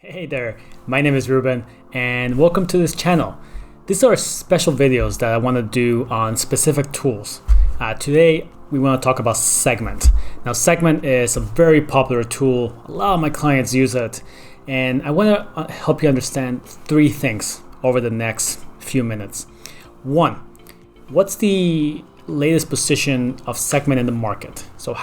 Hey there, my name is Ruben and welcome to this channel. These are special videos that I want to do on specific tools. Today we want to talk about Segment. Now Segment is a very popular tool, a lot of my clients use it, and I want to help you understand three things over the next few minutes. One, what's the latest position of Segment in the market? So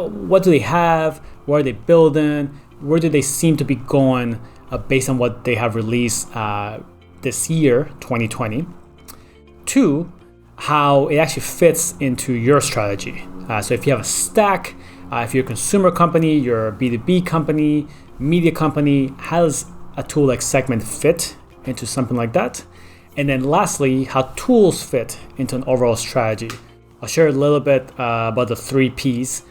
what do they have, what are they building, where do they seem to be going based on what they have released this year, 2020. Two, how it actually fits into your strategy. So if you have a stack, if you're a consumer company, you're a B2B company, media company, how does a tool like Segment fit into something like that? And then lastly, how tools fit into an overall strategy. I'll share a little bit about the three Ps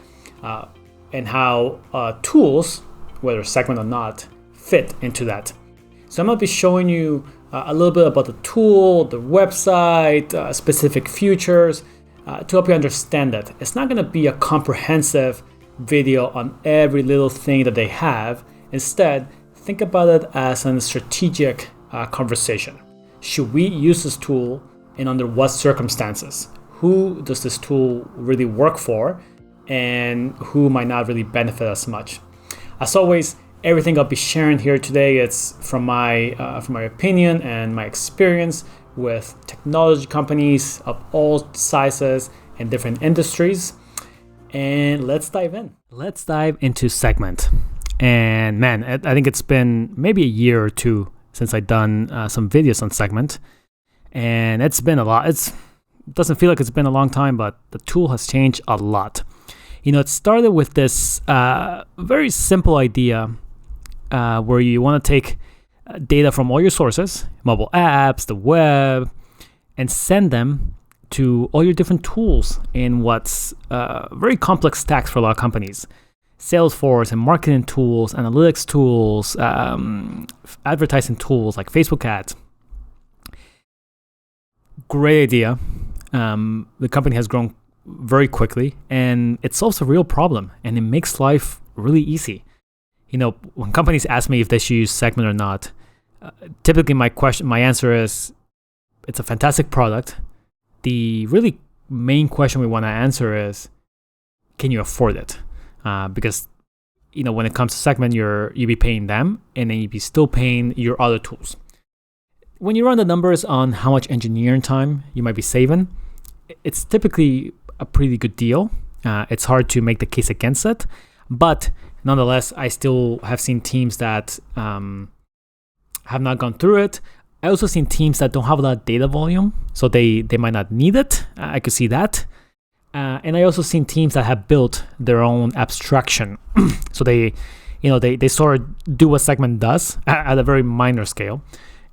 and how tools, whether Segment or not, fit into that. So I'm going to be showing you a little bit about the tool, the website, specific features to help you understand that. It's not going to be a comprehensive video on every little thing that they have. Instead, think about it as a strategic conversation. Should we use this tool and under what circumstances? Who does this tool really work for and who might not really benefit as much? As always, everything I'll be sharing here today is from my opinion and my experience with technology companies of all sizes and different industries. And let's dive in. Let's dive into Segment. And man, I think it's been maybe a year or two since I've done some videos on Segment. And it's been a lot. It doesn't feel like it's been a long time, but the tool has changed a lot. You know, it started with this very simple idea where you want to take data from all your sources, mobile apps, the web, and send them to all your different tools in what's very complex stacks for a lot of companies. Salesforce and marketing tools, analytics tools, advertising tools like Facebook ads. Great idea. The company has grown very quickly and it solves a real problem and it makes life really easy. You know, when companies ask me if they should use Segment or not, typically my answer is it's a fantastic product. The really main question we want to answer is, can you afford it? Because you know, when it comes to Segment, you'll be paying them and then you'll be still paying your other tools. When you run the numbers on how much engineering time you might be saving, it's typically a pretty good deal. It's hard to make the case against it, but nonetheless, I still have seen teams that have not gone through it. I also seen teams that don't have a lot of data volume, so they might not need it. I could see that. And I also seen teams that have built their own abstraction. So they sort of do what Segment does at a very minor scale,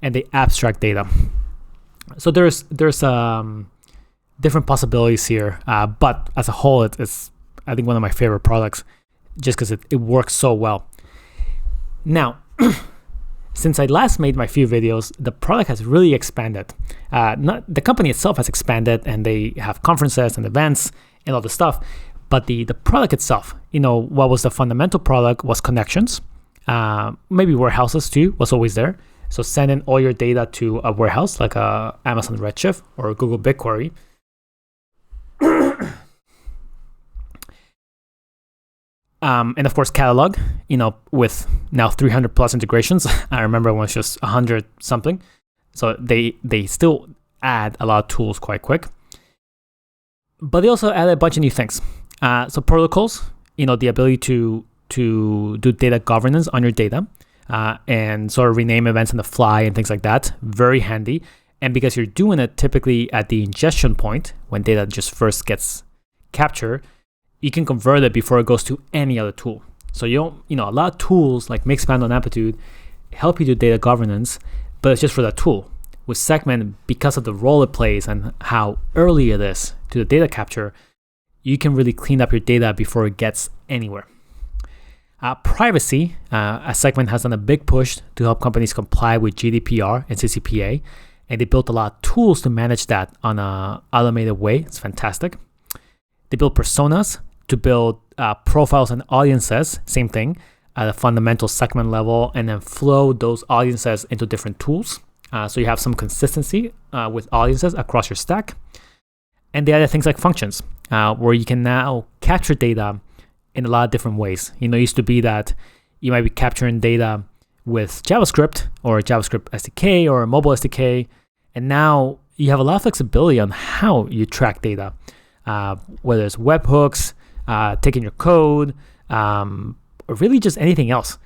and they abstract data. So there's different possibilities here, but as a whole, it's I think one of my favorite products, just because it works so well. Now, since I last made my few videos, the product has really expanded. The company itself has expanded, and they have conferences and events and all the stuff. But the product itself, you know, what was the fundamental product was connections. Maybe warehouses too was always there. So sending all your data to a warehouse like a Amazon Redshift or Google BigQuery. And of course, catalog, you know, with now 300 plus integrations. I remember when it was just 100 something. So they still add a lot of tools quite quick. But they also add a bunch of new things. So protocols, you know, the ability to do data governance on your data and sort of rename events on the fly and things like that. Very handy. And because you're doing it typically at the ingestion point, when data just first gets captured, you can convert it before it goes to any other tool. So a lot of tools like Mixpanel and Amplitude help you do data governance, but it's just for that tool. With Segment, because of the role it plays and how early it is to the data capture, you can really clean up your data before it gets anywhere. Privacy, a Segment has done a big push to help companies comply with GDPR and CCPA, and they built a lot of tools to manage that on an automated way. It's fantastic. They build personas to build profiles and audiences, same thing, at a fundamental segment level, and then flow those audiences into different tools. So you have some consistency with audiences across your stack. And the other things like functions, where you can now capture data in a lot of different ways. It used to be that you might be capturing data with JavaScript or JavaScript SDK or a mobile SDK. And now you have a lot of flexibility on how you track data, whether it's webhooks, taking your code, or really just anything else.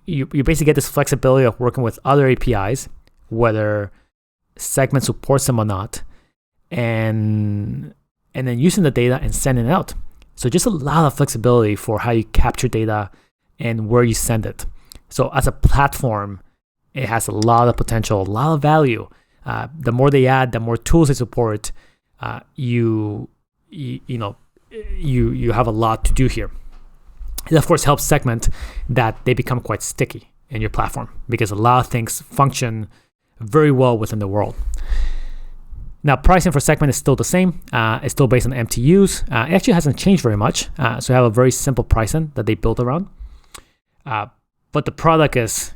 You basically get this flexibility of working with other APIs, whether Segment supports them or not, and then using the data and sending it out. So just a lot of flexibility for how you capture data and where you send it. So as a platform, it has a lot of potential, a lot of value. The more they add, the more tools they support, you have a lot to do here. It of course helps Segment that they become quite sticky in your platform because a lot of things function very well within the world. Now, pricing for Segment is still the same. It's still based on MTUs. It actually hasn't changed very much. So you have a very simple pricing that they built around. But the product is,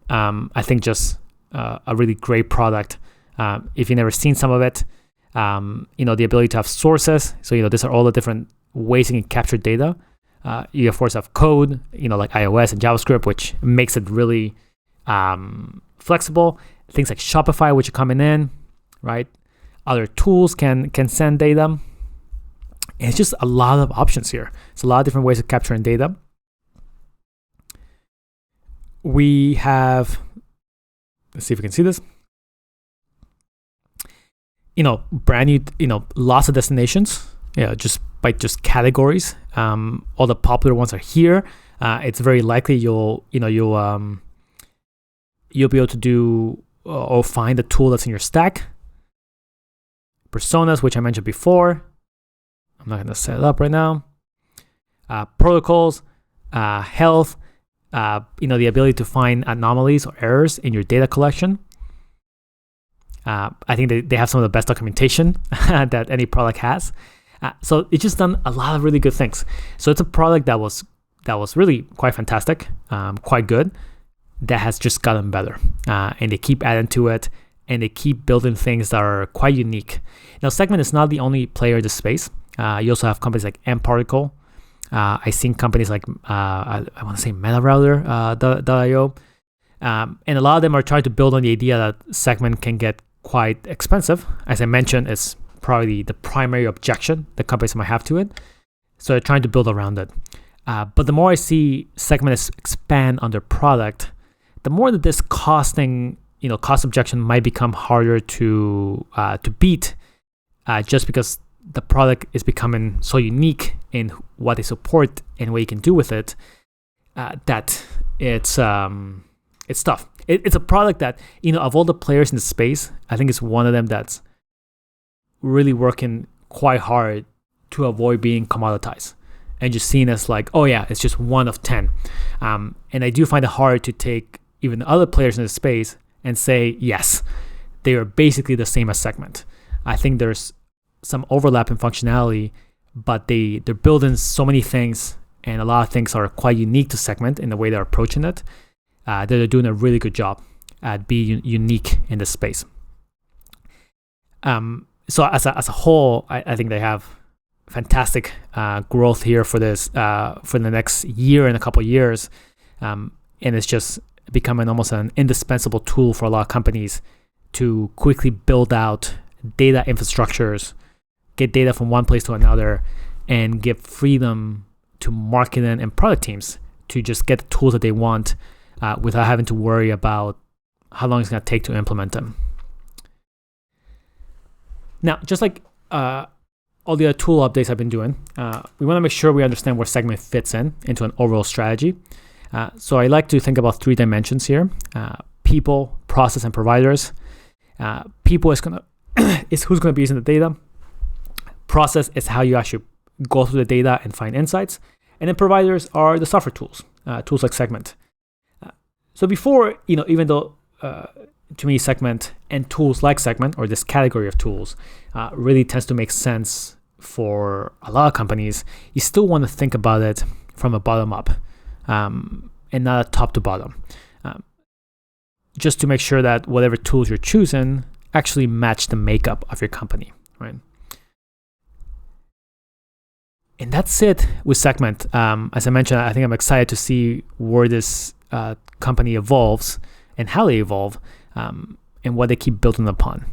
I think just a really great product. If you've never seen some of it, the ability to have sources. So, these are all the different ways you can capture data. You, of course, have code, like iOS and JavaScript, which makes it really flexible. Things like Shopify, which are coming in, right? Other tools can send data. And it's just a lot of options here. It's a lot of different ways of capturing data. We have, let's see if we can see this. Brand new, lots of destinations. Just by categories. All the popular ones are here. It's very likely you'll be able to do or find the tool that's in your stack. Personas, which I mentioned before. I'm not going to set it up right now. Protocols, health, the ability to find anomalies or errors in your data collection. I think they have some of the best documentation that any product has. So it's just done a lot of really good things. So it's a product that was really quite fantastic, quite good, that has just gotten better. And they keep adding to it, and they keep building things that are quite unique. Now, Segment is not the only player in this space. You also have companies like mParticle. I've seen companies like, I want to say MetaRouter.io. And a lot of them are trying to build on the idea that Segment can get quite expensive. As I mentioned, it's probably the primary objection that companies might have to it. So they're trying to build around it. But the more I see Segment expand on their product, the more that this cost objection might become harder to beat, just because the product is becoming so unique in what they support and what you can do with it, that it's tough. It's a product that, of all the players in the space, I think it's one of them that's really working quite hard to avoid being commoditized and just seen as like, oh yeah, it's just one of 10. And I do find it hard to take even the other players in the space and say, yes, they are basically the same as Segment. I think there's some overlap in functionality, but they're building so many things, and a lot of things are quite unique to Segment in the way they're approaching it. They're doing a really good job at being unique in this space. So as a whole, I think they have fantastic growth here for this for the next year and a couple of years, and it's just becoming almost an indispensable tool for a lot of companies to quickly build out data infrastructures, get data from one place to another, and give freedom to marketing and product teams to just get the tools that they want without having to worry about how long it's going to take to implement them. Now, just like all the other tool updates I've been doing, we want to make sure we understand where Segment fits into an overall strategy. So I like to think about 3 dimensions here: people, process, and providers. People is who's going to be using the data. Process is how you actually go through the data and find insights. And then providers are the software tools, tools like Segment. So before, even though to me Segment and tools like Segment, or this category of tools, really tends to make sense for a lot of companies, you still want to think about it from a bottom up. and not a top to bottom. Just to make sure that whatever tools you're choosing actually match the makeup of your company, right? And that's it with Segment. As I mentioned, I think I'm excited to see where this company evolves and how they evolve, and what they keep building upon.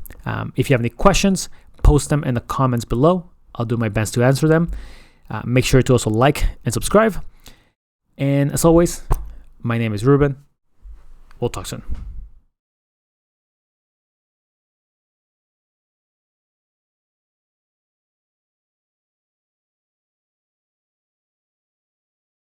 If you have any questions, post them in the comments below. I'll do my best to answer them. Make sure to also like and subscribe. And as always, my name is Ruben. We'll talk soon.